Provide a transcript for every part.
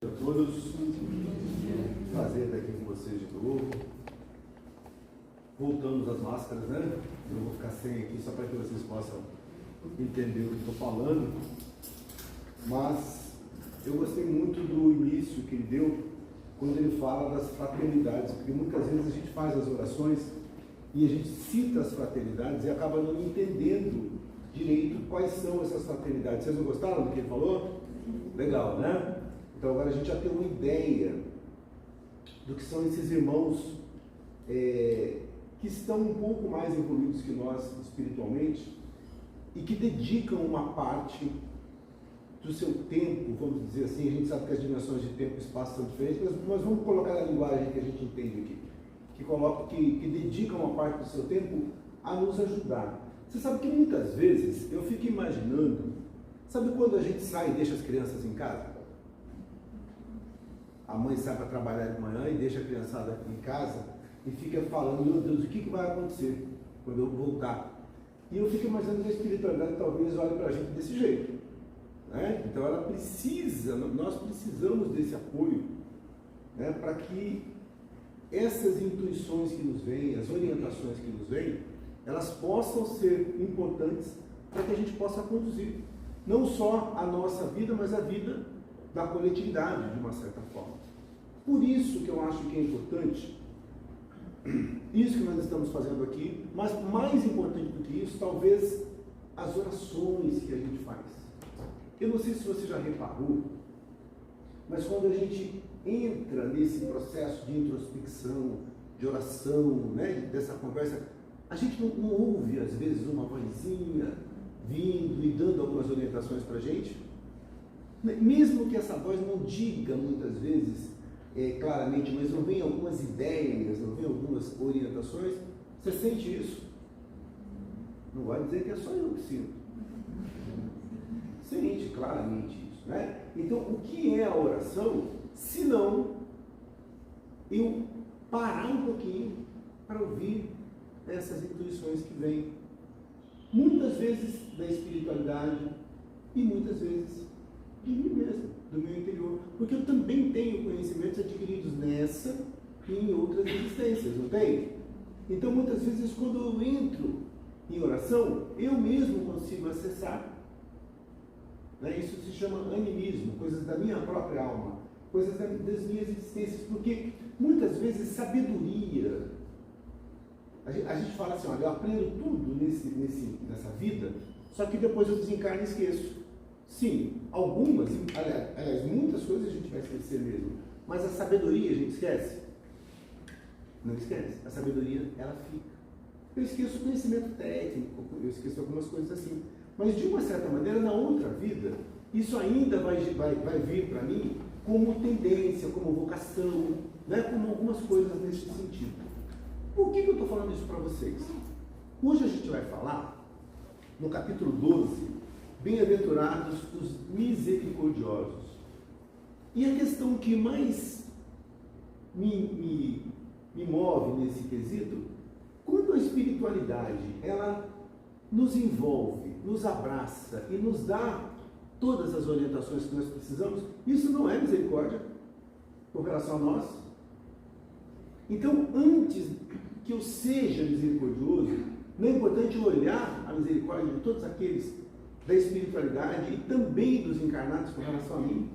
A todos, prazer estar aqui com vocês de novo. Voltamos às máscaras, né? Eu vou ficar sem aqui só para que vocês possam entender o que estou falando. Mas eu gostei muito do início que ele deu quando ele fala das fraternidades, porque muitas vezes a gente faz as orações e a gente cita as fraternidades e acaba não entendendo direito quais são essas fraternidades. Vocês não gostaram do que ele falou? Legal, né? Então agora a gente já tem uma ideia do que são esses irmãos que estão um pouco mais evoluídos que nós espiritualmente e que dedicam uma parte do seu tempo, vamos dizer assim. A gente sabe que as dimensões de tempo e espaço são diferentes, mas vamos colocar a linguagem que a gente entende aqui, que dedicam uma parte do seu tempo a nos ajudar. Você sabe que muitas vezes eu fico imaginando, sabe quando a gente sai e deixa as crianças em casa? A mãe sai para trabalhar de manhã e deixa a criançada aqui em casa e fica falando, meu Deus, o que vai acontecer quando eu voltar? E eu fico imaginando que a espiritualidade talvez olhe para a gente desse jeito, né? Então ela precisa, nós precisamos desse apoio, né? Para que essas intuições que nos vêm, as orientações que nos vêm, elas possam ser importantes para que a gente possa conduzir não só a nossa vida, mas a vida da coletividade, de uma certa forma. Por isso que eu acho que é importante isso que nós estamos fazendo aqui, mas mais importante do que isso, talvez as orações que a gente faz. Eu não sei se você já reparou, mas quando a gente entra nesse processo de introspecção, de oração, né, dessa conversa, a gente não ouve, às vezes, uma vozinha vindo e dando algumas orientações para a gente, mesmo que essa voz não diga muitas vezes claramente, mas não vem algumas ideias, não vem algumas orientações. Você sente isso? Não vai dizer que é só eu que sinto. Sente claramente isso, né? Então, o que é a oração, se não eu parar um pouquinho para ouvir essas intuições que vêm, muitas vezes da espiritualidade e muitas vezes de mim mesmo, do meu interior, porque eu também tenho conhecimentos adquiridos nessa e em outras existências, não tem? Então, muitas vezes, quando eu entro em oração, eu mesmo consigo acessar, né? Isso se chama animismo, coisas da minha própria alma, coisas das minhas existências, porque muitas vezes sabedoria, a gente fala assim, olha, eu aprendo tudo nessa vida, só que depois eu desencarno e esqueço. Sim, algumas, aliás, muitas coisas a gente vai esquecer mesmo, mas a sabedoria a gente esquece? Não esquece. A sabedoria, ela fica. Eu esqueço o conhecimento técnico, eu esqueço algumas coisas assim, mas de uma certa maneira, na outra vida, isso ainda vai vir para mim como tendência, como vocação, né? Como algumas coisas nesse sentido. Por que eu estou falando isso para vocês? Hoje a gente vai falar, no capítulo 12, bem-aventurados os misericordiosos. E a questão que mais me move nesse quesito, quando a espiritualidade, ela nos envolve, nos abraça e nos dá todas as orientações que nós precisamos, isso não é misericórdia com relação a nós? Então, antes que eu seja misericordioso, não é importante olhar a misericórdia de todos aqueles da espiritualidade e também dos encarnados com relação a mim?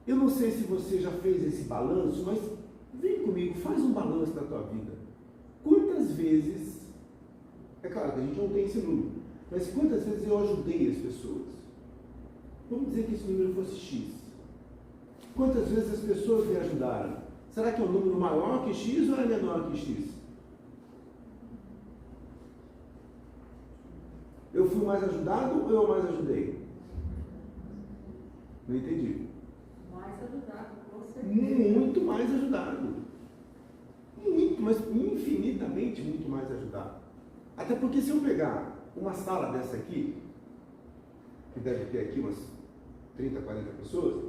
Eu não sei se você já fez esse balanço, mas vem comigo, faz um balanço da tua vida. Quantas vezes, é claro que a gente não tem esse número, mas quantas vezes eu ajudei as pessoas? Vamos dizer que esse número fosse X. Quantas vezes as pessoas me ajudaram? Será que é um número maior que X ou é menor que X? Eu fui mais ajudado ou eu mais ajudei? Não entendi. Mais ajudado, com certeza. Muito mais ajudado. Muito, mas infinitamente muito mais ajudado. Até porque se eu pegar uma sala dessa aqui, que deve ter aqui umas 30, 40 pessoas,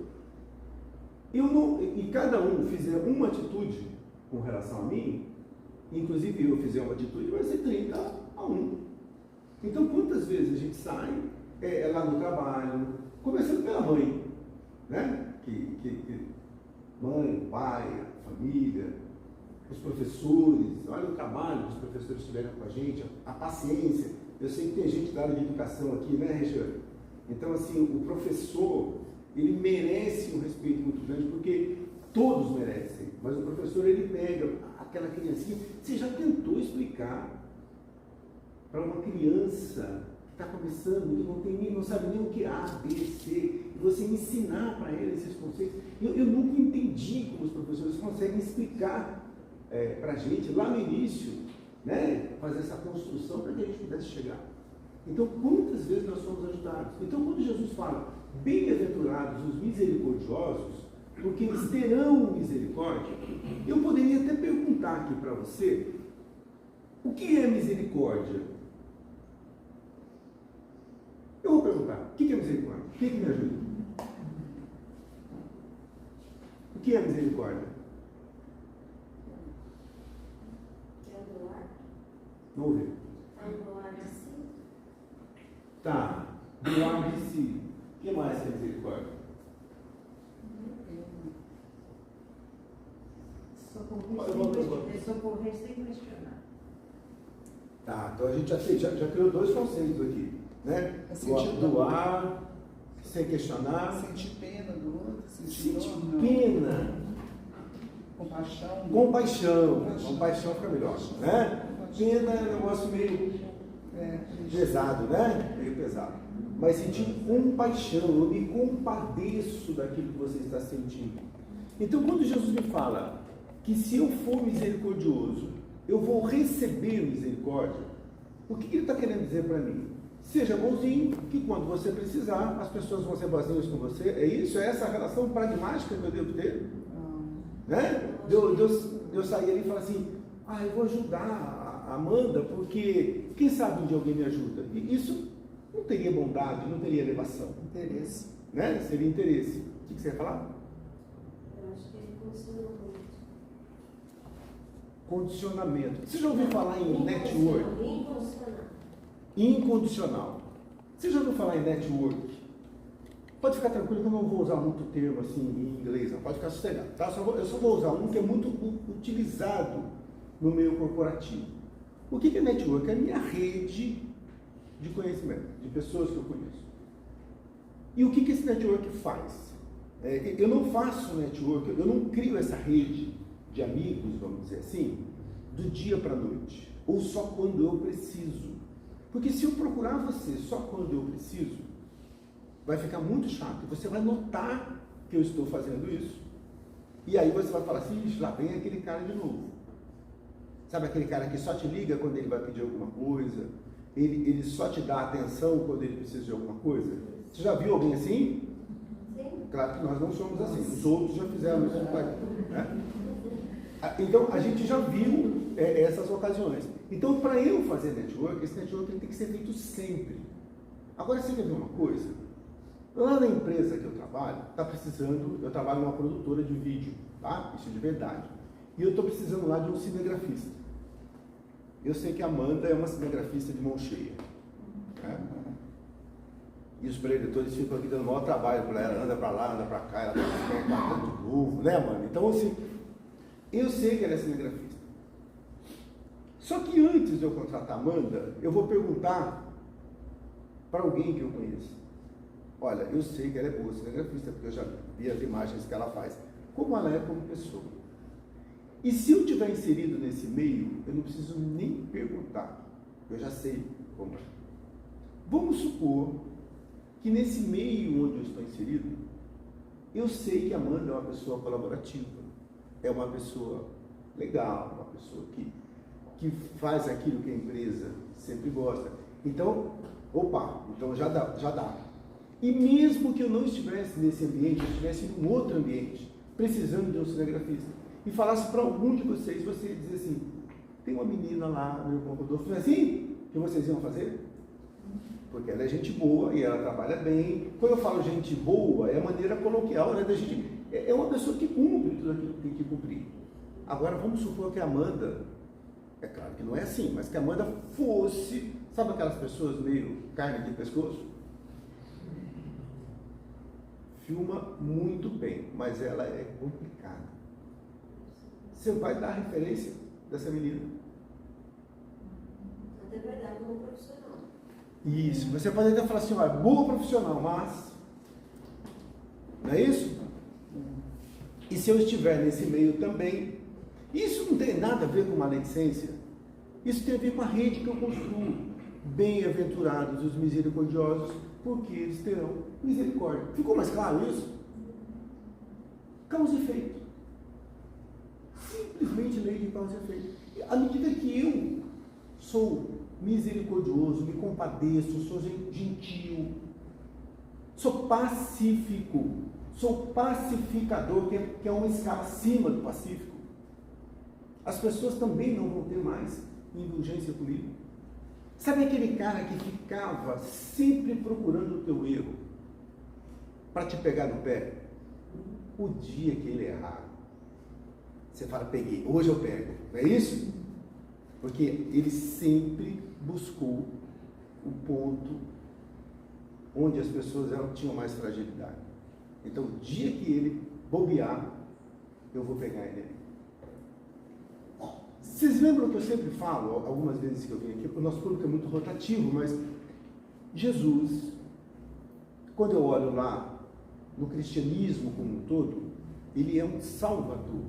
e cada um fizer uma atitude com relação a mim, inclusive eu fizer uma atitude, vai ser 30-1. Então, quantas vezes a gente sai lá no trabalho, começando pela mãe, né? mãe, pai, a família, os professores, olha o trabalho que os professores tiveram com a gente, a paciência. Eu sei que tem gente da área de educação aqui, né, Regiane? Então, assim, o professor, ele merece um respeito muito grande, porque todos merecem, mas o professor, ele pega aquela criancinha. Você já tentou explicar para uma criança que está começando, que não sabe nem o que é A, B, C, e você ensinar para ele esses conceitos? Eu nunca entendi como os professores conseguem explicar para a gente, lá no início, né, fazer essa construção para que a gente pudesse chegar. Então, quantas vezes nós somos ajudados? Então, quando Jesus fala, bem-aventurados os misericordiosos, porque eles terão misericórdia, eu poderia até perguntar aqui para você, o que é misericórdia? Eu vou perguntar, o que é misericórdia? Quem que me ajuda? O que é misericórdia? É doar. Vamos ver. É doar de si. Tá, doar de si. O que mais é misericórdia? Socorrer sem questionar. Tá, então a gente já criou dois conceitos aqui, né? Doar, sem questionar. Sentir pena do outro, sentir pena. Compaixão. Compaixão fica melhor, né? Pena é um negócio meio pesado, né? Meio pesado. Mas sentir compaixão, eu me compadeço daquilo que você está sentindo. Então, quando Jesus me fala que se eu for misericordioso, eu vou receber misericórdia, o que ele está querendo dizer para mim? Seja bonzinho, que quando você precisar, as pessoas vão ser boazinhas com você. É isso? É essa a relação pragmática que eu devo ter? Né? Deus sair ali e falar assim, eu vou ajudar a Amanda, porque quem sabe um dia alguém me ajuda. E isso não teria bondade, não teria elevação. Interesse. Né? Seria interesse. O que você ia falar? Eu acho que ele condicionou muito. Condicionamento. Você já ouviu falar em network? Incondicional. Você já ouviu falar em network? Pode ficar tranquilo que eu não vou usar muito termo assim em inglês, não. Pode ficar sossegado, tá? Eu só vou usar um que é muito utilizado no meio corporativo. O que é network? É a minha rede de conhecimento, de pessoas que eu conheço. E o que esse network faz? Eu não faço network, eu não crio essa rede de amigos, vamos dizer assim, do dia para a noite, ou só quando eu preciso. Porque se eu procurar você só quando eu preciso, vai ficar muito chato. Você vai notar que eu estou fazendo isso. E aí você vai falar assim, lá vem aquele cara de novo. Sabe aquele cara que só te liga quando ele vai pedir alguma coisa? Ele só te dá atenção quando ele precisa de alguma coisa? Você já viu alguém assim? Sim. Claro que nós não somos assim. Os outros já fizeram isso com a gente, né? Então, a gente já viu essas ocasiões. Então, para eu fazer network, esse network tem que ser feito sempre. Agora, você quer ver uma coisa? Lá na empresa que eu trabalho, está precisando, eu trabalho numa produtora de vídeo, tá? Isso é de verdade. E eu estou precisando lá de um cinegrafista. Eu sei que a Amanda é uma cinegrafista de mão cheia. Né? E os pré-editores ficam aqui dando o maior trabalho para ela, anda para lá, anda para cá, ela está guardando de novo, né, Amanda? Então, assim, eu sei que ela é cinegrafista. Só que antes de eu contratar a Amanda, eu vou perguntar para alguém que eu conheço. Olha, eu sei que ela é boa cinegrafista, porque eu já vi as imagens que ela faz. Como ela é como pessoa. E se eu estiver inserido nesse meio, eu não preciso nem perguntar. Eu já sei como é. Vamos supor que nesse meio onde eu estou inserido, eu sei que a Amanda é uma pessoa colaborativa. É uma pessoa legal, uma pessoa que faz aquilo que a empresa sempre gosta. Então, então já dá. E mesmo que eu não estivesse nesse ambiente, eu estivesse em um outro ambiente, precisando de um cinegrafista, e falasse para algum de vocês, você dizer assim, tem uma menina lá, meu irmão Rodolfo, não é assim que vocês iam fazer? Porque ela é gente boa e ela trabalha bem. Quando eu falo gente boa, é a maneira coloquial, né, da gente, é uma pessoa que cumpre tudo aquilo que tem que cumprir. Agora, vamos supor que a Amanda, é claro que não é assim, mas que a Amanda fosse, sabe aquelas pessoas meio carne de pescoço? filma muito bem, mas ela é complicada. Você vai dar referência dessa menina? Até vai dar como profissional. Isso, você pode até falar assim, olha, boa profissional, mas... Não é isso? E se eu estiver nesse meio também, isso não tem nada a ver com maledicência. Isso tem a ver com a rede que eu construo. Bem-aventurados os misericordiosos, porque eles terão misericórdia. Ficou mais claro isso? Causa e efeito. Simplesmente lei de causa e efeito. À medida que eu sou misericordioso, me compadeço, sou gentil, sou pacífico, sou pacificador, que é uma escala acima do pacífico, as pessoas também não vão ter mais indulgência comigo. Sabe aquele cara que ficava sempre procurando o teu erro para te pegar no pé? O dia que ele errar, você fala, peguei, hoje eu pego, não é isso? Porque ele sempre buscou o ponto onde as pessoas tinham mais fragilidade. Então, o dia que ele bobear, eu vou pegar ele ali. Vocês lembram que eu sempre falo, algumas vezes que eu vim aqui, o nosso público é muito rotativo, mas Jesus, quando eu olho lá no cristianismo como um todo, ele é um salvador.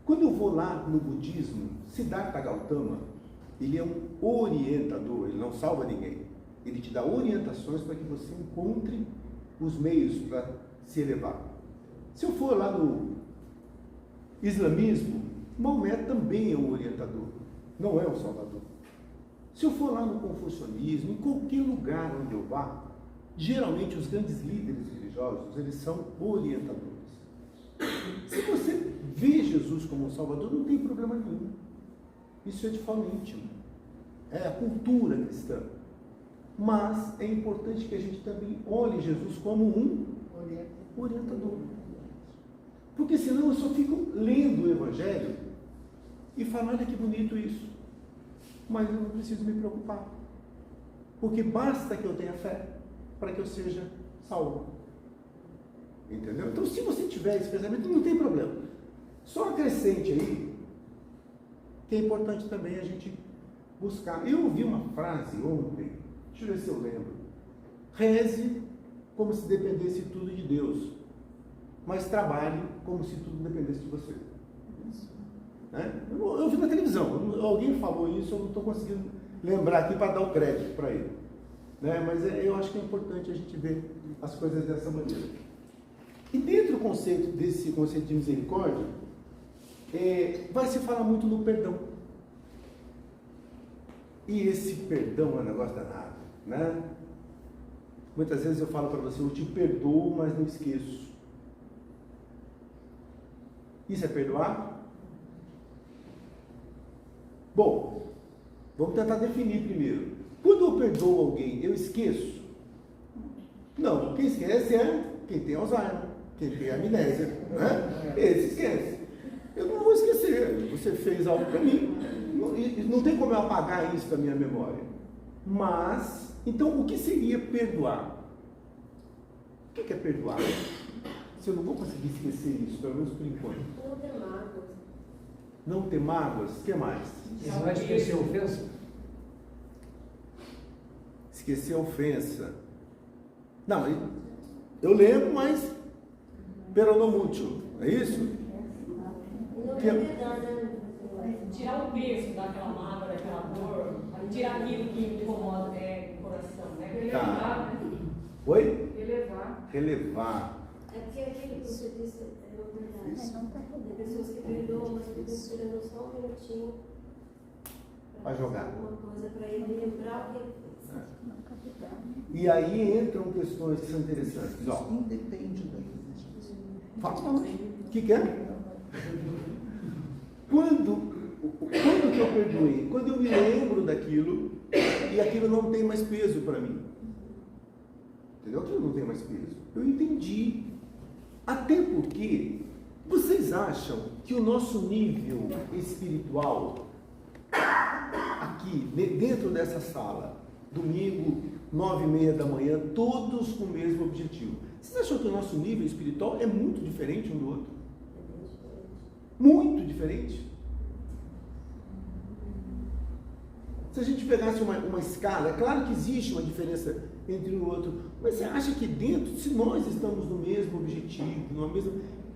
Quando eu vou lá no budismo, Siddhartha Gautama, ele é um orientador, ele não salva ninguém. Ele te dá orientações para que você encontre os meios para se elevar. Se eu for lá no islamismo, Maomé também é um orientador, não é um salvador. Se eu for lá no confucionismo, em qualquer lugar onde eu vá, geralmente os grandes líderes religiosos, eles são orientadores. Se você vê Jesus como um salvador, não tem problema nenhum. Isso é de forma íntima. É a cultura cristã. Mas é importante que a gente também olhe Jesus como um orientador. Porque senão eu só fico lendo o Evangelho e falando, olha que bonito isso. Mas eu não preciso me preocupar. Porque basta que eu tenha fé para que eu seja salvo. Entendeu? Então, se você tiver esse pensamento, não tem problema. Só acrescente aí que é importante também a gente buscar. Eu ouvi uma frase ontem, deixa eu ver se eu lembro. Reze como se dependesse tudo de Deus, mas trabalhe como se tudo dependesse de você. Né? Eu vi na televisão, alguém falou isso, eu não estou conseguindo lembrar aqui para dar o crédito para ele. Né? Mas eu acho que é importante a gente ver as coisas dessa maneira. E dentro desse conceito de misericórdia, vai se falar muito no perdão. E esse perdão é um negócio danado, né? Muitas vezes eu falo para você, eu te perdoo, mas não esqueço. Isso é perdoar? Bom, vamos tentar definir primeiro. Quando eu perdoo alguém, eu esqueço? Não, quem esquece é quem tem Alzheimer, quem tem amnésia, né? Esse esquece. Eu não vou esquecer, você fez algo para mim, não tem como eu apagar isso da minha memória. Mas, então, o que seria perdoar? O que é perdoar? Se eu não vou conseguir esquecer isso, pelo menos por enquanto. Não ter mágoas. Não ter mágoas? O que mais? Você vai esquecer a ofensa? Esquecer a ofensa. Não, eu lembro, mas pero no mucho, é isso? Não Que- tem perdão, né? Tirar o peso daquela mágoa, daquela dor, tirar aquilo que incomoda o coração, né? Tá. Oi? Elevar. Relevar. É porque aquilo que você disse é uma verdade. Tem pessoas que perdoam, mas ficam esperando só um minutinho Pra jogar. fazer alguma coisa para ele lembrar o que ele fez. E aí entram questões que são interessantes. Ó, Independe da existência. fala. O que é? Quando que eu perdoei? Quando eu me lembro daquilo e aquilo não tem mais peso para mim. Entendeu? Aquilo não tem mais peso. Eu entendi. Até porque vocês acham que o nosso nível espiritual aqui, dentro dessa sala, domingo 9h30 da manhã, todos com o mesmo objetivo. Vocês acham que o nosso nível espiritual é muito diferente um do outro? Muito diferente. Se a gente pegasse uma escala, é claro que existe uma diferença entre um e o outro, mas você acha que dentro, se nós estamos no mesmo objetivo, numa mesma...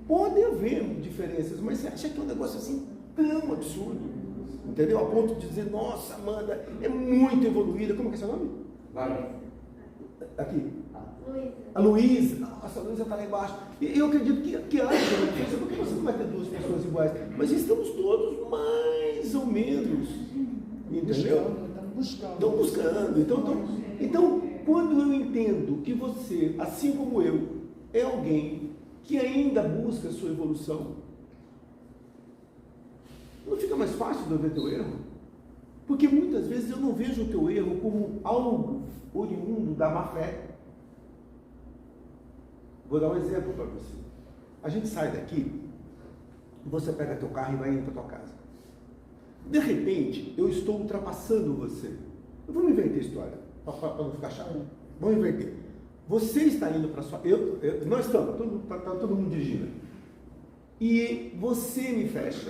Pode haver diferenças, mas você acha que é um negócio assim tão absurdo, entendeu? A ponto de dizer, nossa, Amanda é muito evoluída. Como que é seu nome? Aqui. A Luísa. Nossa, a Luísa está lá embaixo. E eu acredito que haja uma diferença, porque você não vai ter duas pessoas iguais, mas estamos todos mais ou menos, entendeu? Estão buscando. Então, quando eu entendo que você, assim como eu, é alguém que ainda busca a sua evolução, não fica mais fácil de eu ver teu erro? Porque muitas vezes eu não vejo o teu erro como algo oriundo da má fé. Vou dar um exemplo para você. A gente sai daqui, você pega teu carro e vai indo para tua casa. De repente, eu estou ultrapassando você. Vamos inverter a história, para não ficar chato. Vamos inverter. Você está indo para sua... nós estamos, tá todo mundo dirigindo. E você me fecha.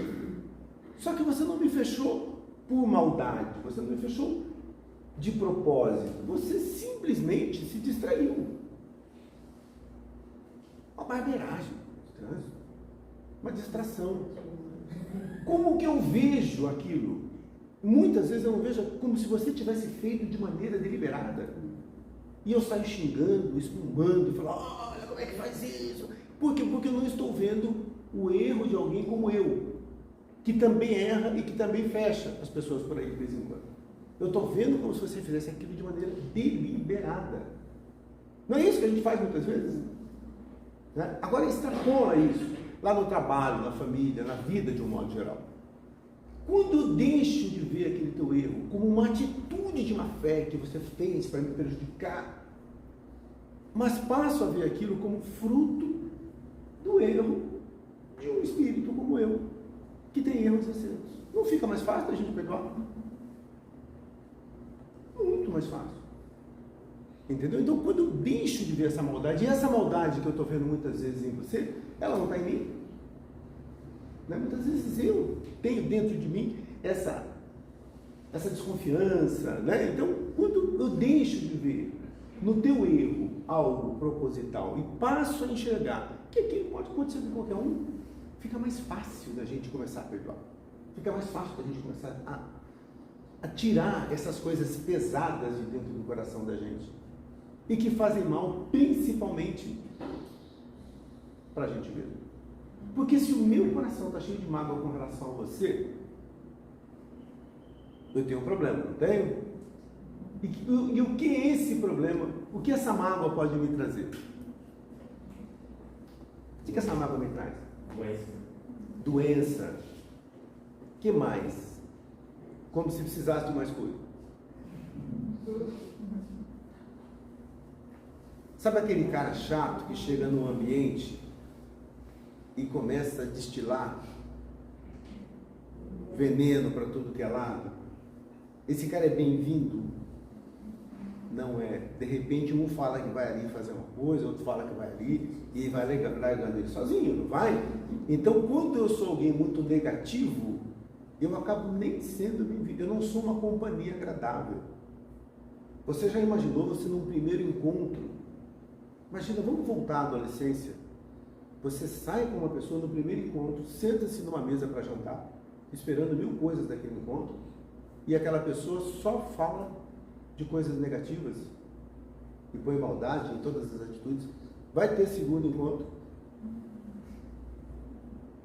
Só que você não me fechou por maldade, você não me fechou de propósito. Você simplesmente se distraiu. Uma barbeiragem, trânsito, uma distração. Como que eu vejo aquilo? Muitas vezes eu não vejo como se você tivesse feito de maneira deliberada. E eu saio xingando, espumando, e falo, olha como é que faz isso. Por quê? Porque eu não estou vendo o erro de alguém como eu, que também erra e que também fecha as pessoas por aí de vez em quando. Eu estou vendo como se você fizesse aquilo de maneira deliberada. Não é isso que a gente faz muitas vezes? Né? Agora extrapola isso, lá no trabalho, na família, na vida de um modo geral. Quando eu deixo de ver aquele teu erro como uma atitude de má fé que você fez para me prejudicar, mas passo a ver aquilo como fruto do erro de um espírito como eu, que tem erros acertos, não fica mais fácil a gente perdoar? Muito mais fácil. Entendeu? Então, quando eu deixo de ver essa maldade, e essa maldade que eu estou vendo muitas vezes em você, ela não está em mim. Né? Muitas vezes eu tenho dentro de mim essa desconfiança. Né? Então, quando eu deixo de ver no teu erro algo proposital e passo a enxergar que aquilo pode acontecer com qualquer um, fica mais fácil da gente começar a perdoar. Fica mais fácil da gente começar a tirar essas coisas pesadas de dentro do coração da gente e que fazem mal principalmente para a gente mesmo. Porque se o meu coração está cheio de mágoa com relação a você, eu tenho um problema, não tenho? E o que é esse problema? O que essa mágoa pode me trazer? O que essa mágoa me traz? Doença. O que mais? Como se precisasse de mais coisa. Sabe aquele cara chato que chega num ambiente e começa a destilar veneno para tudo que é lado? Esse cara é bem-vindo? Não é. De repente um fala que vai ali fazer uma coisa, outro fala que vai ali e vai largando ele sozinho, não vai? Então, quando eu sou alguém muito negativo, eu acabo nem sendo bem-vindo. Eu não sou uma companhia agradável. Você já imaginou você num primeiro encontro? Imagina, vamos voltar à adolescência. Você sai com uma pessoa no primeiro encontro, senta-se numa mesa para jantar, esperando 1000 coisas daquele encontro, e aquela pessoa só fala de coisas negativas e põe maldade em todas as atitudes. Vai ter segundo encontro.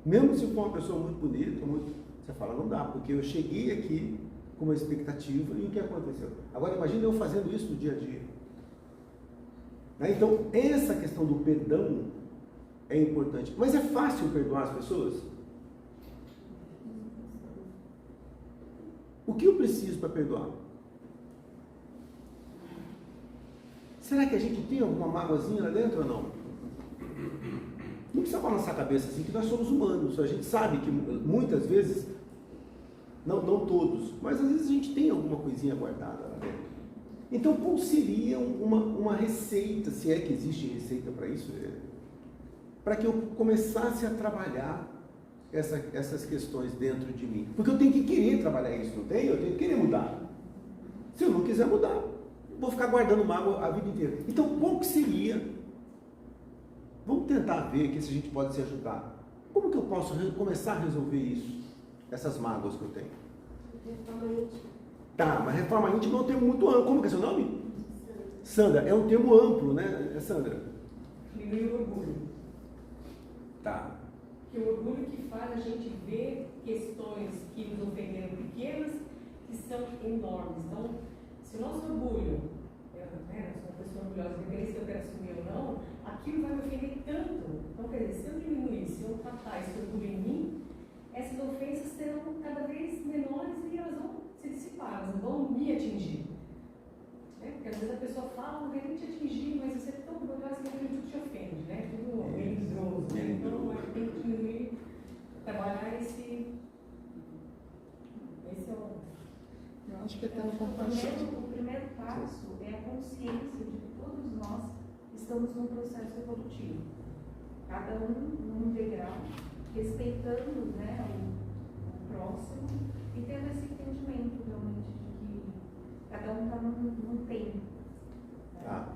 Mesmo se for uma pessoa muito bonita, você fala, não dá, porque eu cheguei aqui com uma expectativa e o que aconteceu? Agora imagine eu fazendo isso no dia a dia. Então, essa questão do perdão é importante. Mas é fácil perdoar as pessoas? O que eu preciso para perdoar? Será que a gente tem alguma mágoazinha lá dentro ou não? Não precisa balançar a cabeça assim, que nós somos humanos. A gente sabe que muitas vezes, não todos, mas às vezes a gente tem alguma coisinha guardada lá dentro. Então, qual seria uma receita, se é que existe receita para isso, para que eu começasse a trabalhar essas questões dentro de mim? Porque eu tenho que querer trabalhar isso, não tem? Eu tenho que querer mudar. Se eu não quiser mudar, vou ficar guardando mágoa a vida inteira. Então, qual que seria? Vamos tentar ver aqui se a gente pode se ajudar. Como que eu posso começar a resolver isso? Essas mágoas que eu tenho. Reforma íntima. Tá, mas reforma íntima é um termo muito amplo. Como que é seu nome? Sandra. É um termo amplo, né, Sandra? Diminuir o orgulho. Tá. Que o orgulho que faz a gente ver questões que nos ofenderam pequenas, que são enormes. Então, se o nosso orgulho, eu sou uma pessoa orgulhosa, independente se eu quero assumir ou não, aquilo vai me ofender tanto. Então, quer dizer, se eu diminuir, se eu tratar esse orgulho em mim, essas ofensas serão cada vez menores e elas vão se dissipar, elas vão me atingir. Porque às vezes a pessoa fala, não vem nem te atingir, mas você é tão orgulhosa que tudo te ofende, né? Tudo melindroso. Né? Então, eu tenho que diminuir, trabalhar esse é o... Eu acho que é tendo compaixão. O primeiro passo é a consciência de que todos nós estamos num processo evolutivo. Cada um num degrau, respeitando, né, o próximo e tendo esse entendimento realmente de que cada um está num tempo. Né? Tá.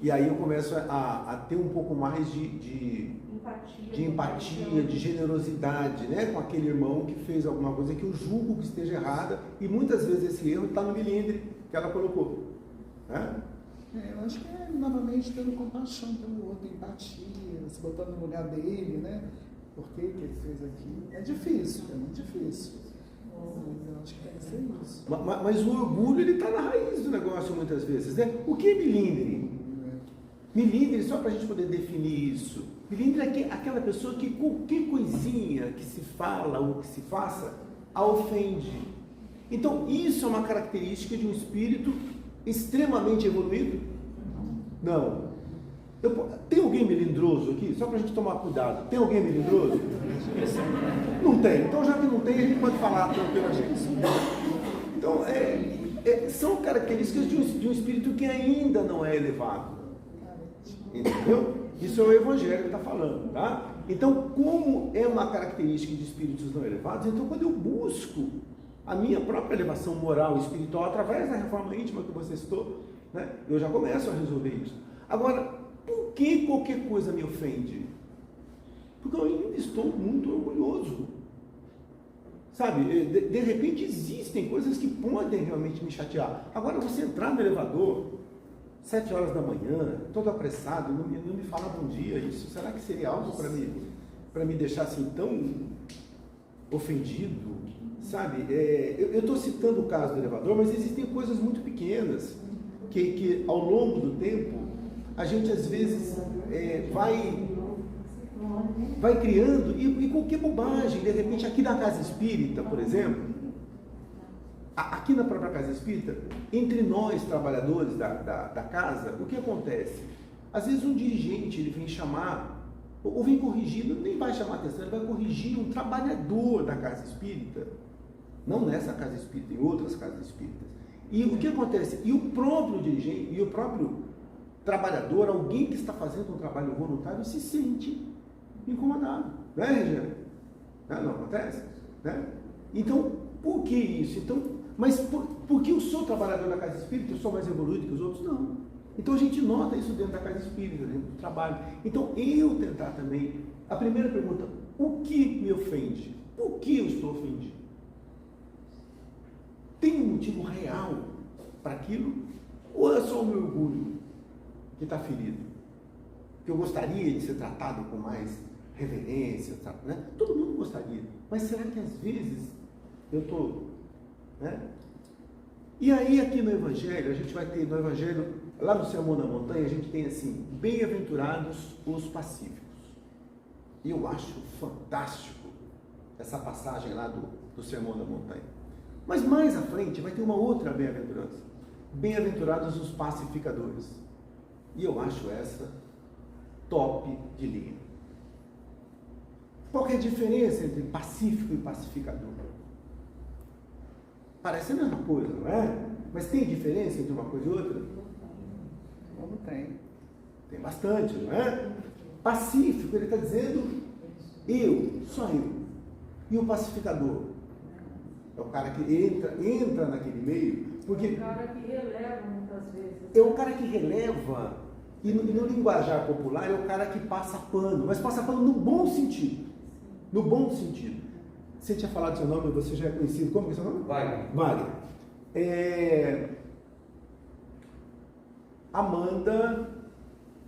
E aí eu começo a ter um pouco mais de empatia, de generosidade, né, com aquele irmão que fez alguma coisa que eu julgo que esteja errada, e muitas vezes esse erro está no milindre que ela colocou. Né? Eu acho que é novamente tendo compaixão pelo outro, empatia, se botando no lugar dele, né? Por que ele fez aquilo? É difícil, é muito difícil. Mas eu acho que deve ser isso. Mas o orgulho, ele está na raiz do negócio muitas vezes, né? O que é milindre? Milindre, só para a gente poder definir isso, milindre é aquela pessoa que qualquer coisinha que se fala ou que se faça, a ofende. Então, isso é uma característica de um espírito extremamente evoluído? Não. Tem alguém melindroso aqui? Só para a gente tomar cuidado. Tem alguém melindroso? Não tem. Então, já que não tem, a gente pode falar tranquilamente. Então, são características de um espírito que ainda não é elevado. Entendeu? Isso é o Evangelho que está falando, tá? Então, como é uma característica de espíritos não elevados, então quando eu busco a minha própria elevação moral e espiritual através da reforma íntima que você citou, né, eu já começo a resolver isso. Agora, por que qualquer coisa me ofende? Porque eu ainda estou muito orgulhoso. Sabe, de repente existem coisas que podem realmente me chatear. Agora, você entrar no elevador 7 horas da manhã, todo apressado, não me fala bom dia, isso, será que seria algo para me deixar assim tão ofendido? Sabe, eu estou citando o caso do elevador, mas existem coisas muito pequenas que ao longo do tempo a gente às vezes vai criando e qualquer bobagem, de repente aqui na casa espírita, por exemplo, aqui na própria casa espírita, entre nós trabalhadores da casa, o que acontece? Às vezes um dirigente ele vem chamar, ou vem corrigir, nem vai chamar atenção, ele vai corrigir um trabalhador da casa espírita, não nessa casa espírita, em outras casas espíritas. E o que acontece? E o próprio dirigente, e o próprio trabalhador, alguém que está fazendo um trabalho voluntário, se sente incomodado, né, Regiane? Não acontece? Né? Então, por que isso? Então, mas por que eu sou trabalhador da casa espírita, eu sou mais evoluído que os outros? Não. Então a gente nota isso dentro da casa espírita, dentro do trabalho. Então eu tentar também, a primeira pergunta, o que me ofende? Por que eu estou ofendido? Tem um motivo real para aquilo? Ou é só o meu orgulho que está ferido? Que eu gostaria de ser tratado com mais reverência, sabe, né? Todo mundo gostaria. Mas será que às vezes eu estou... Né? E aí aqui no Evangelho, a gente vai ter no Evangelho, lá no Sermão da Montanha, a gente tem assim, bem-aventurados os pacíficos. E eu acho fantástico essa passagem lá do Sermão da Montanha. Mas mais à frente vai ter uma outra bem-aventurança. Bem-aventurados os pacificadores. E eu acho essa top de linha. Qual que é a diferença entre pacífico e pacificador? Parece a mesma coisa, não é? Mas tem diferença entre uma coisa e outra? Como tem? Tem bastante, não é? Pacífico, ele está dizendo eu, só eu. E o pacificador? É o cara que entra naquele meio, porque... É o cara que releva muitas vezes. É o cara que releva, e no linguajar popular é o cara que passa pano, mas passa pano no bom sentido. No bom sentido. Você tinha falado seu nome, você já é conhecido. Como que é seu nome? Wagner. Wagner. Amanda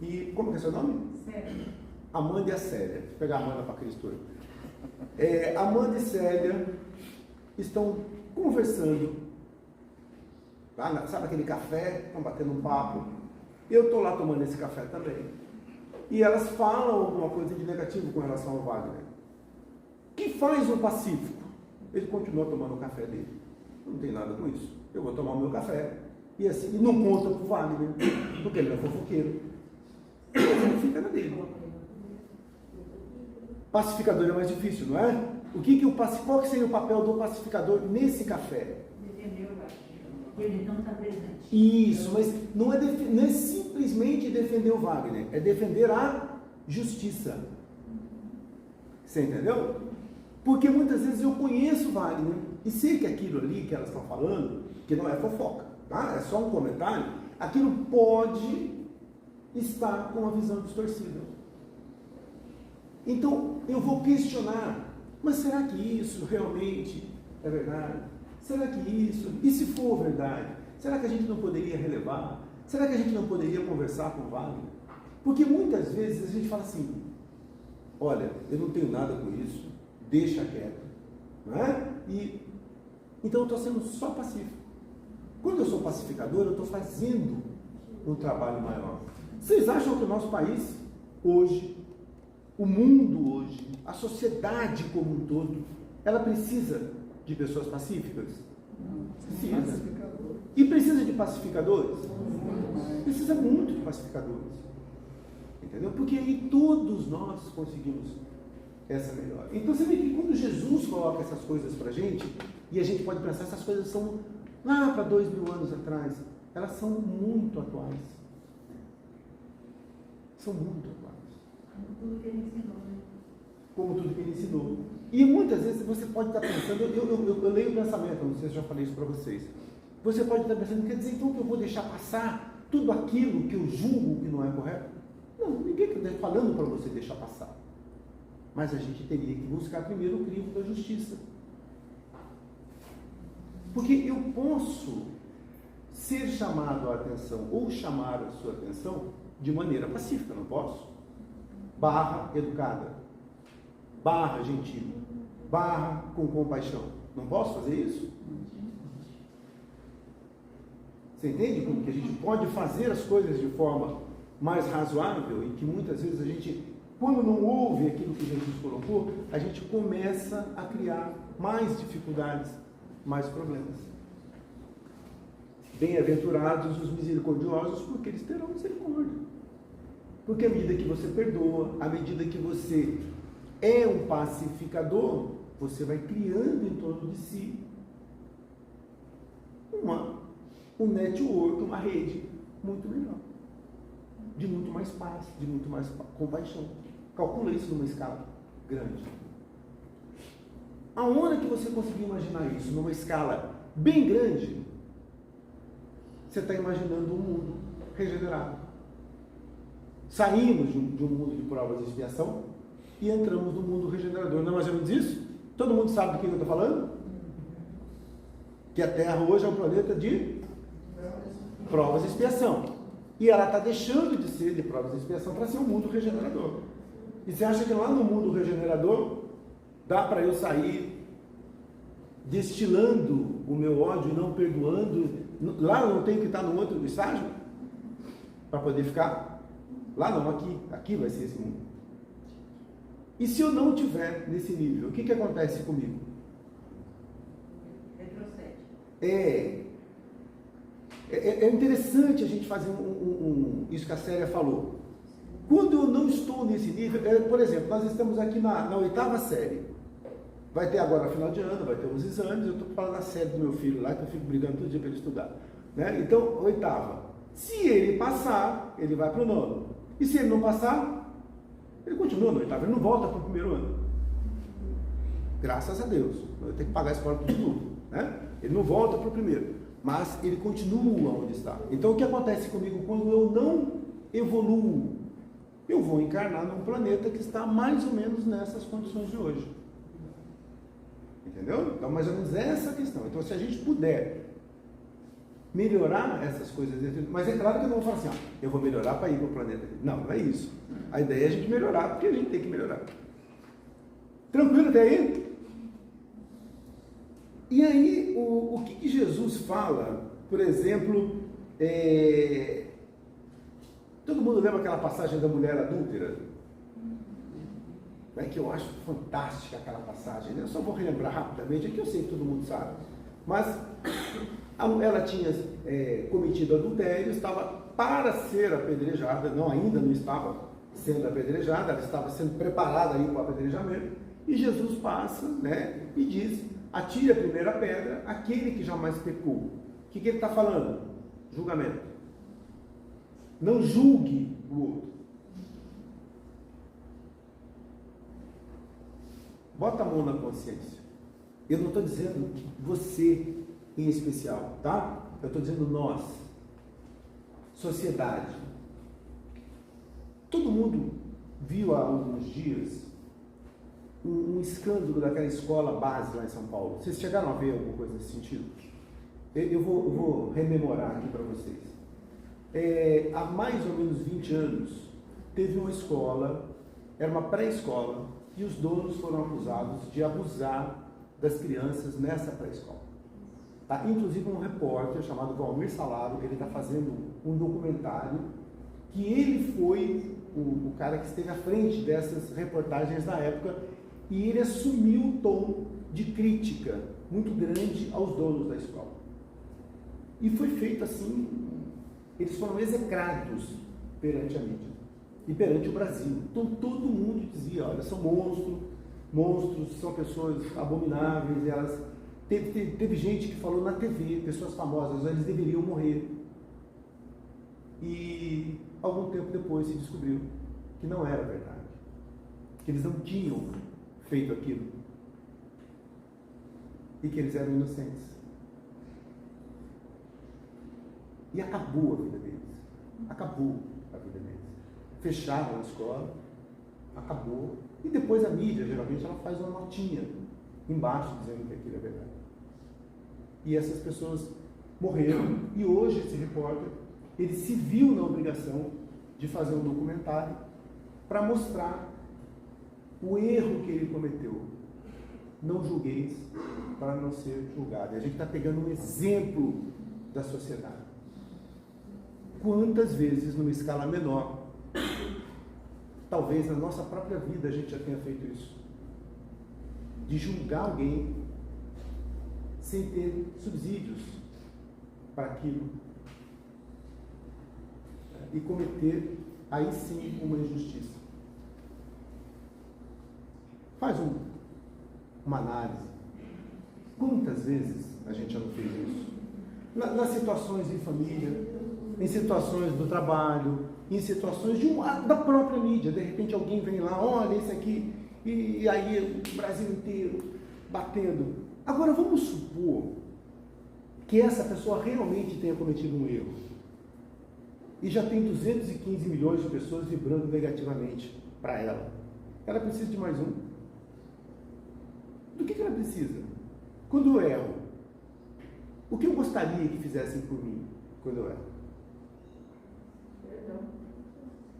e... Como que é seu nome? Sério. Amanda e a Célia. Vou pegar a Amanda para aquele história. Amanda e Célia estão conversando. Tá? Sabe aquele café? Estão batendo um papo. Eu estou lá tomando esse café também. E elas falam alguma coisa de negativo com relação ao Wagner. Que faz o pacífico? Ele continua tomando o café dele. Não tem nada com isso. Eu vou tomar o meu café. E assim, e não conta para o Wagner, porque ele não é fofoqueiro. Ele fica na dele. Pacificador é mais difícil, não é? Qual que seria o papel do pacificador nesse café? Defendeu o Wagner. Ele não está presente. Isso, mas não é simplesmente defender o Wagner, é defender a justiça. Você entendeu? Porque muitas vezes eu conheço o Wagner e sei que aquilo ali que elas estão falando, que não é fofoca, tá? É só um comentário, aquilo pode estar com uma visão distorcida. Então eu vou questionar, mas será que isso realmente é verdade? Será que isso, e se for verdade, será que a gente não poderia relevar? Será que a gente não poderia conversar com o Wagner? Porque muitas vezes a gente fala assim, olha, eu não tenho nada com isso, deixa quieto, não é? Então eu estou sendo só pacífico. Quando eu sou pacificador, eu estou fazendo um trabalho maior. Vocês acham que o nosso país, hoje, o mundo hoje, a sociedade como um todo, ela precisa de pessoas pacíficas? Precisa. E precisa de pacificadores? Precisa muito de pacificadores. Entendeu? Porque aí todos nós conseguimos essa melhora. Então você vê que quando Jesus coloca essas coisas pra gente, e a gente pode pensar, essas coisas são lá para 2000 anos atrás, elas são muito atuais. São muito atuais. Como tudo que ele ensinou, né? Como tudo que ele ensinou. E muitas vezes você pode estar pensando, eu leio o pensamento, não sei se eu já falei isso para vocês. Você pode estar pensando, quer dizer então que eu vou deixar passar tudo aquilo que eu julgo que não é correto? Não, ninguém está falando para você deixar passar. Mas a gente teria que buscar primeiro o crivo da justiça. Porque eu posso ser chamado a atenção ou chamar a sua atenção de maneira pacífica, não posso? Barra educada, barra gentil, barra com compaixão. Não posso fazer isso? Você entende como que a gente pode fazer as coisas de forma mais razoável e que muitas vezes a gente, quando não ouve aquilo que Jesus colocou, a gente começa a criar mais dificuldades, mais problemas. Bem-aventurados os misericordiosos, porque eles terão misericórdia. Porque à medida que você perdoa, à medida que você é um pacificador, você vai criando em torno de si um network, uma rede muito melhor, de muito mais paz, de muito mais compaixão. Calcula isso numa escala grande. A hora que você conseguir imaginar isso numa escala bem grande, você está imaginando um mundo regenerado. Saímos de um mundo de provas e expiação e entramos no mundo regenerador. Não é mais ou menos isso? Todo mundo sabe do que eu estou falando? Que a Terra hoje é um planeta de provas e expiação. E ela está deixando de ser de provas e expiação para ser um mundo regenerador. E você acha que lá no mundo regenerador dá para eu sair destilando o meu ódio e não perdoando? Lá eu não tenho que estar no outro estágio para poder ficar? Lá não, aqui. Aqui vai ser esse mundo. E se eu não estiver nesse nível, o que acontece comigo? Retrocede. É interessante a gente fazer isso que a Célia falou. Quando eu não estou nesse nível, por exemplo, nós estamos aqui na 8ª série. Vai ter agora final de ano, vai ter uns exames, eu estou falando da série do meu filho lá, que eu fico brigando todo dia para ele estudar. Né? Então, oitava. Se ele passar, ele vai para o nono. E se ele não passar, ele continua no oitavo, ele não volta para o primeiro ano. Graças a Deus. Eu tenho que pagar a escola por tudo. Né? Ele não volta para o primeiro, mas ele continua onde está. Então, o que acontece comigo quando eu não evoluo? Eu vou encarnar num planeta que está mais ou menos nessas condições de hoje. Entendeu? Então, mais ou menos essa é a questão. Então, se a gente puder melhorar essas coisas, mas é claro que eu não vou falar assim, ó, eu vou melhorar para ir para o planeta. Não, não é isso. A ideia é a gente melhorar, porque a gente tem que melhorar. Tranquilo até aí? E aí, o que Jesus fala, por exemplo, todo mundo lembra aquela passagem da mulher adúltera? É que eu acho fantástica aquela passagem, né? Eu só vou relembrar rapidamente, é que eu sei que todo mundo sabe. Mas ela tinha cometido adultério, estava para ser apedrejada, ainda não estava sendo apedrejada, ela estava sendo preparada aí para o apedrejamento, e Jesus passa, né, e diz, atire a primeira pedra, aquele que jamais pecou. O que ele está falando? Julgamento. Não julgue o outro. Bota a mão na consciência. Eu não estou dizendo você em especial, tá? Eu estou dizendo nós, sociedade. Todo mundo viu há alguns dias um escândalo daquela escola base lá em São Paulo. Vocês chegaram a ver alguma coisa nesse sentido? Eu vou rememorar aqui para vocês. Há mais ou menos 20 anos, teve uma escola, era uma pré-escola, e os donos foram acusados de abusar das crianças nessa pré-escola. Tá? Inclusive um repórter chamado Valmir Salado, ele está fazendo um documentário que ele foi o cara que esteve à frente dessas reportagens na época, e ele assumiu o tom de crítica muito grande aos donos da escola. E foi feito assim, eles foram execrados perante a mídia e perante o Brasil. Então todo mundo dizia, olha, são monstros, são pessoas abomináveis, elas... Teve gente que falou na TV, pessoas famosas, eles deveriam morrer. E algum tempo depois se descobriu que não era verdade, que eles não tinham feito aquilo e que eles eram inocentes. E acabou a vida deles. Acabou a vida deles. Fecharam a escola, acabou. E depois a mídia, geralmente, ela faz uma notinha embaixo dizendo que aquilo é verdade. E essas pessoas morreram. E hoje esse repórter, ele se viu na obrigação de fazer um documentário para mostrar o erro que ele cometeu. Não julgueis para não ser julgado. E a gente está pegando um exemplo da sociedade. Quantas vezes, numa escala menor, talvez na nossa própria vida a gente já tenha feito isso, de julgar alguém sem ter subsídios para aquilo e cometer aí sim uma injustiça. Faz uma análise. Quantas vezes a gente já não fez isso? Nas situações em família, em situações do trabalho, em situações da própria mídia. De repente alguém vem lá, olha isso aqui, e aí o Brasil inteiro batendo. Agora vamos supor que essa pessoa realmente tenha cometido um erro e já tem 215 milhões de pessoas vibrando negativamente para ela. Ela precisa de mais um. Do que ela precisa? Quando eu erro, o que eu gostaria que fizessem por mim quando eu erro?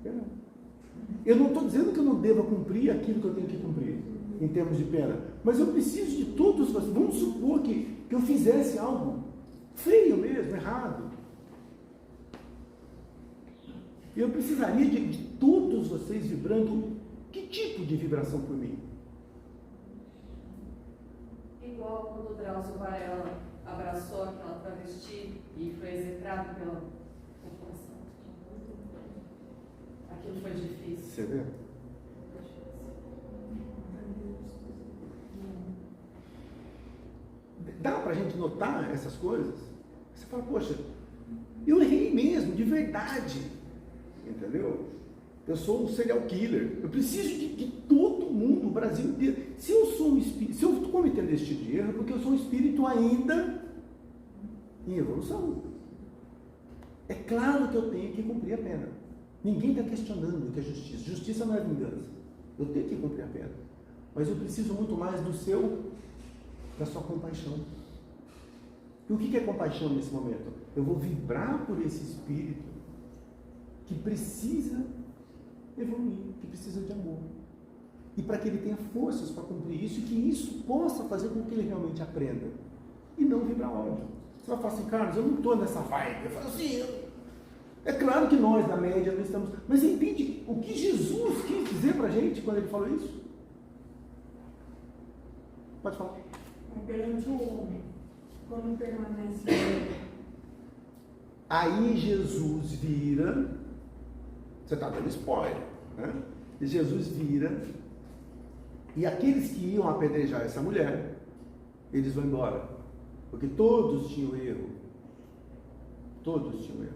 Perdão. Eu não estou dizendo que eu não deva cumprir aquilo que eu tenho que cumprir em termos de pena, mas eu preciso de todos vocês. Vamos supor que eu fizesse algo feio mesmo, errado. Eu precisaria de todos vocês vibrando. Que tipo de vibração por mim? Igual quando o Drauzio Varela abraçou aquela travesti e foi execrado pela população. Aquilo foi difícil. Você vê? Dá para a gente notar essas coisas? Você fala, poxa, Eu errei mesmo, de verdade. Entendeu? Eu sou um serial killer. Eu preciso de todo mundo, o Brasil inteiro. Se eu sou um espírito, se eu estou cometendo esse tipo de erro, é porque eu sou um espírito ainda em evolução. É claro que eu tenho que cumprir a pena. Ninguém está questionando o que é justiça. Justiça não é vingança. Eu tenho que cumprir a pena. Mas eu preciso muito mais da sua compaixão. E o que é compaixão nesse momento? Eu vou vibrar por esse espírito que precisa evoluir, que precisa de amor. E para que ele tenha forças para cumprir isso e que isso possa fazer com que ele realmente aprenda. E não vibrar ódio. Você vai falar assim, Carlos, eu não estou nessa vibe. Eu falo assim, é claro que nós, na média, não estamos... Mas você entende o que Jesus quis dizer para a gente quando ele falou isso? Pode falar. Perante o homem, quando permanece... Aí Jesus vira... Você está dando spoiler, né? E Jesus vira... E aqueles que iam apedrejar essa mulher, eles vão embora. Porque todos tinham erro. Todos tinham erro.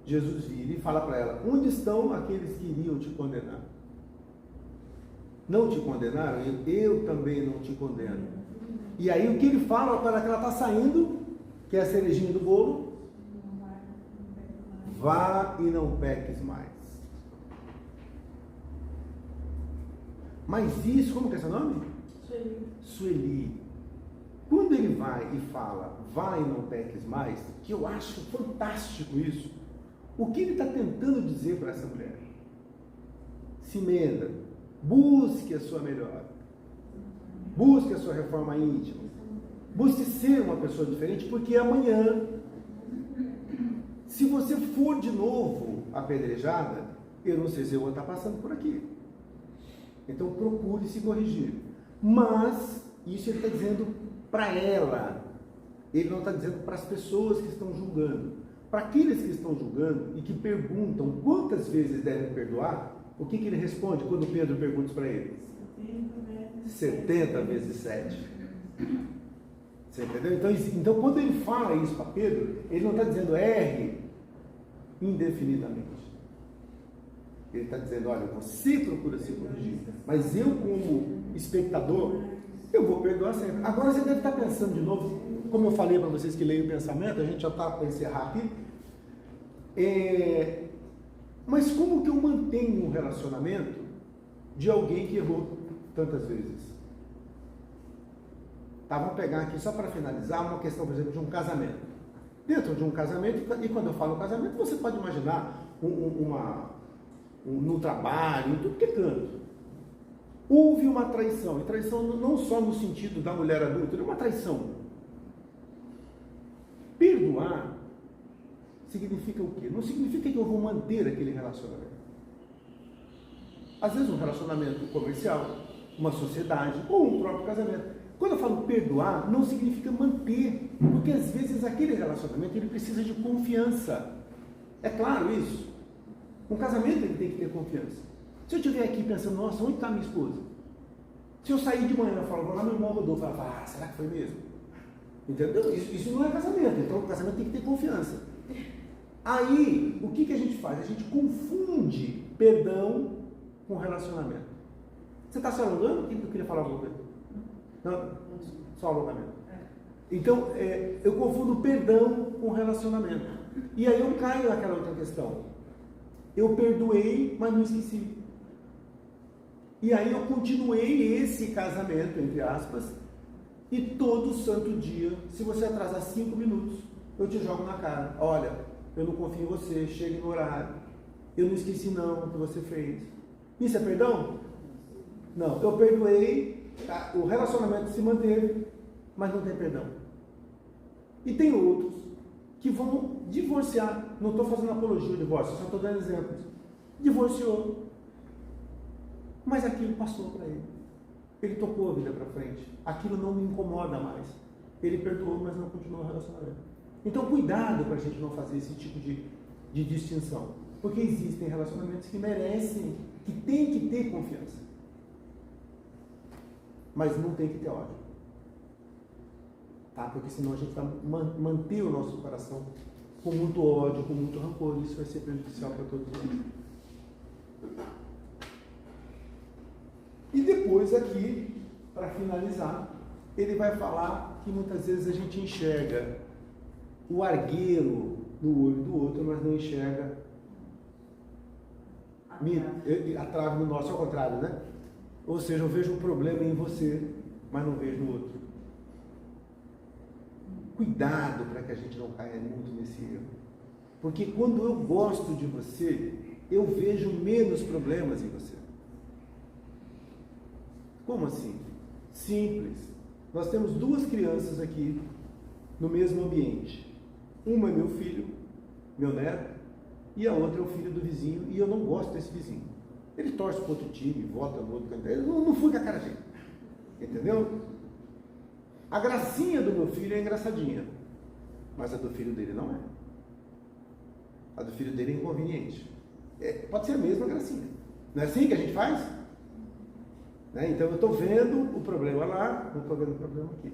Jesus vira e fala para ela, onde estão aqueles que iriam te condenar? Não te condenaram? Eu também não te condeno. E aí o que ele fala para ela que ela está saindo, que é a cerejinha do bolo? Vá e não peques mais. Mas isso, como que é seu nome? Sueli. Quando ele vai e fala, vá e não peques mais, que eu acho fantástico isso, o que ele está tentando dizer para essa mulher? Se menda, busque a sua melhora, busque a sua reforma íntima, busque ser uma pessoa diferente, porque amanhã, se você for de novo apedrejada, eu não sei se eu vou estar passando por aqui. Então procure se corrigir. Mas, isso ele está dizendo para ela, ele não está dizendo para as pessoas que estão julgando. Para aqueles que estão julgando e que perguntam quantas vezes devem perdoar, o que ele responde quando Pedro pergunta para ele? 70 vezes 7. Você entendeu? Então, quando ele fala isso para Pedro, ele não está dizendo erre indefinidamente. Ele está dizendo, olha, você procura se corrigir, mas eu, como espectador, eu vou perdoar sempre. Agora você deve estar pensando de novo, como eu falei para vocês que leem o pensamento, a gente já está para encerrar aqui. Mas como que eu mantenho um relacionamento de alguém que errou tantas vezes? Tá, vamos pegar aqui, só para finalizar, uma questão, por exemplo, de um casamento. Dentro de um casamento, e quando eu falo casamento, você pode imaginar no trabalho, em tudo que é canto. Houve uma traição, e traição não só no sentido da mulher adulta, é uma traição. Perdoar significa o quê? Não significa que eu vou manter aquele relacionamento. Às vezes um relacionamento comercial, uma sociedade, ou um próprio casamento. Quando eu falo perdoar, não significa manter, porque às vezes aquele relacionamento ele precisa de confiança. É claro isso. Um casamento ele tem que ter confiança. Se eu estiver aqui pensando, nossa, onde está minha esposa? Se eu sair de manhã e falar, vou lá meu irmão Rodolfo, eu falo, será que foi mesmo? Entendeu? Isso não é casamento, então o casamento tem que ter confiança. Aí, o que a gente faz? A gente confunde perdão com relacionamento. Você está se alongando? O que eu queria falar alguma coisa? Não, só alongamento. Então, eu confundo perdão com relacionamento. E aí eu caio naquela outra questão. Eu perdoei, mas não esqueci. E aí eu continuei esse casamento, entre aspas, e todo santo dia, se você atrasar 5 minutos, eu te jogo na cara. Olha, eu não confio em você, chegue no horário. Eu não esqueci não o que você fez. Isso é perdão? Não, eu perdoei, o relacionamento se manteve, mas não tem perdão. E tem outros que vão divorciar. Não estou fazendo apologia ao divórcio, só estou dando exemplos. Divorciou. Mas aquilo passou para ele. Ele tocou a vida para frente. Aquilo não me incomoda mais. Ele perdoou, mas não continuou o relacionamento. Então, cuidado para a gente não fazer esse tipo de distinção. Porque existem relacionamentos que merecem, que tem que ter confiança. Mas não tem que ter ódio. Tá? Porque senão a gente vai manter o nosso coração com muito ódio, com muito rancor. Isso vai ser prejudicial para todos nós. E depois aqui, para finalizar, ele vai falar que muitas vezes a gente enxerga o argueiro no olho do outro, mas não enxerga a trave no nosso, ao contrário, né? Ou seja, eu vejo um problema em você, mas não vejo no outro. Cuidado para que a gente não caia muito nesse erro. Porque quando eu gosto de você, eu vejo menos problemas em você. Como assim? Simples. Nós temos duas crianças aqui no mesmo ambiente. Uma é meu filho, meu neto, e a outra é o filho do vizinho, e eu não gosto desse vizinho. Ele torce para outro time, vota no outro candidato, ele não fui com a cara dele. Entendeu? A gracinha do meu filho é engraçadinha, mas a do filho dele não é. A do filho dele é inconveniente. Pode ser a mesma gracinha. Não é assim que a gente faz? Né? Então eu estou vendo o problema lá, não estou vendo o problema aqui.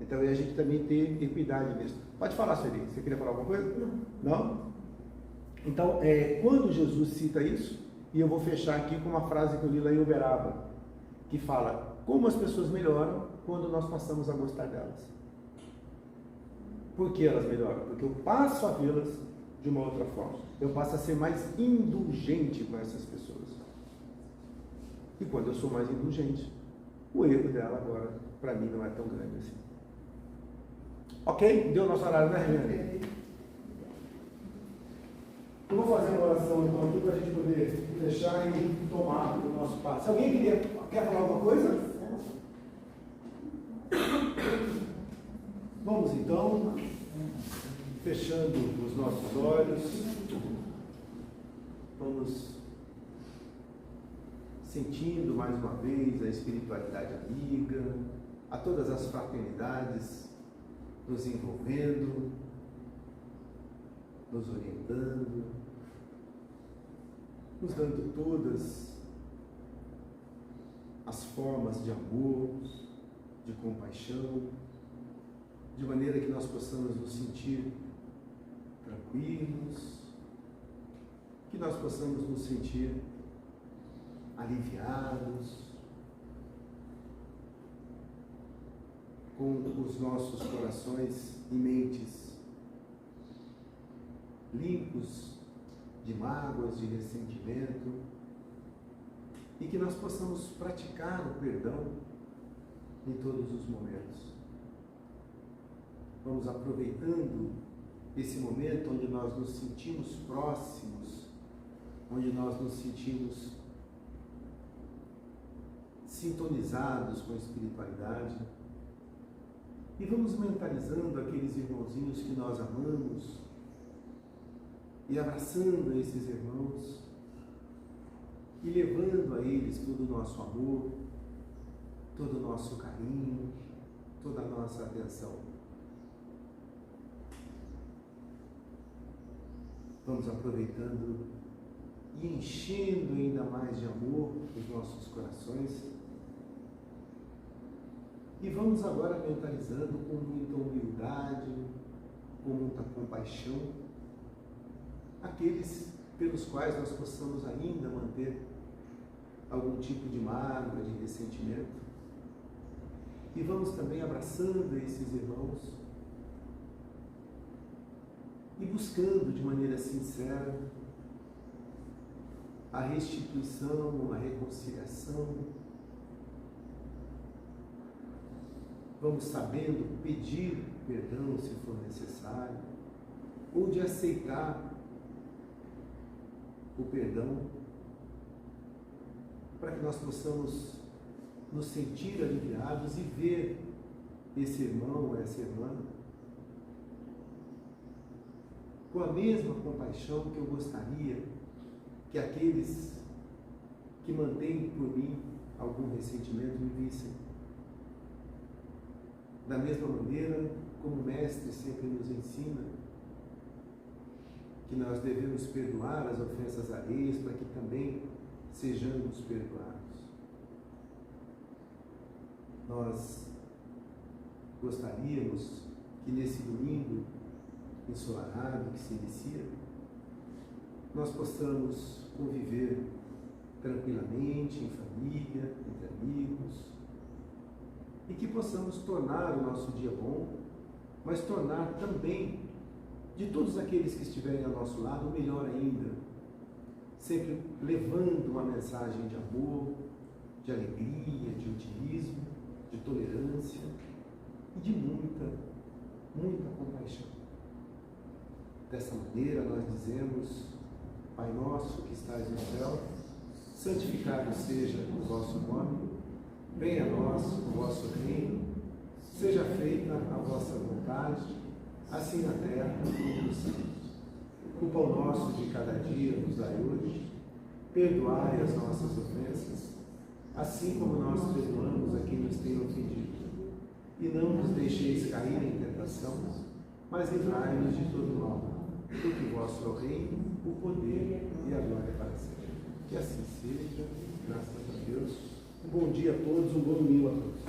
Então a gente também tem equidade nisso. Pode falar, Sueli. Você queria falar alguma coisa? Não? Então, quando Jesus cita isso, e eu vou fechar aqui com uma frase que eu li lá em Uberaba, que fala: como as pessoas melhoram quando nós passamos a gostar delas. Por que elas melhoram? Porque eu passo a vê-las de uma outra forma. Eu passo a ser mais indulgente com essas pessoas. E quando eu sou mais indulgente, o erro dela agora, para mim, não é tão grande assim. Ok? Deu nosso horário, né, Regiane? Eu vou fazer uma oração então aqui para a gente poder fechar e tomar o nosso passo. Alguém quer falar alguma coisa? Vamos então, fechando os nossos olhos, vamos sentindo mais uma vez a espiritualidade amiga, a todas as fraternidades nos envolvendo, nos orientando, nos dando todas as formas de amor, de compaixão, de maneira que nós possamos nos sentir tranquilos, que nós possamos nos sentir aliviados, com os nossos corações e mentes limpos de mágoas, de ressentimento, e que nós possamos praticar o perdão em todos os momentos. Vamos aproveitando esse momento onde nós nos sentimos próximos, onde nós nos sentimos sintonizados com a espiritualidade, e vamos mentalizando aqueles irmãozinhos que nós amamos e abraçando esses irmãos e levando a eles todo o nosso amor, todo o nosso carinho, toda a nossa atenção. Vamos aproveitando e enchendo ainda mais de amor os nossos corações. E vamos agora mentalizando com muita humildade, com muita compaixão, aqueles pelos quais nós possamos ainda manter algum tipo de mágoa, de ressentimento. E vamos também abraçando esses irmãos e buscando de maneira sincera a restituição, a reconciliação. Vamos sabendo pedir perdão se for necessário, ou de aceitar o perdão, para que nós possamos nos sentir aliviados e ver esse irmão ou essa irmã com a mesma compaixão que eu gostaria que aqueles que mantêm por mim algum ressentimento me vissem. Da mesma maneira como o Mestre sempre nos ensina que nós devemos perdoar as ofensas alheias para que também sejamos perdoados. Nós gostaríamos que nesse domingo ensolarado que se inicia, nós possamos conviver tranquilamente, em família, entre amigos, e que possamos tornar o nosso dia bom, mas tornar também de todos aqueles que estiverem ao nosso lado, melhor ainda, sempre levando uma mensagem de amor, de alegria, de otimismo, de tolerância e de muita, muita compaixão. Dessa maneira nós dizemos: Pai nosso que estais no céu, santificado seja o vosso nome, venha a nós o vosso reino, seja feita a vossa vontade, assim na terra como nos céus. O pão nosso de cada dia nos dai hoje, perdoai as nossas ofensas, assim como nós perdoamos a quem nos tem ofendido. E não nos deixeis cair em tentação, mas livrai-nos de todo mal, porque vosso é o reino, o poder e a glória para sempre. Que assim seja, graças a Deus. Um bom dia a todos, um bom domingo a todos.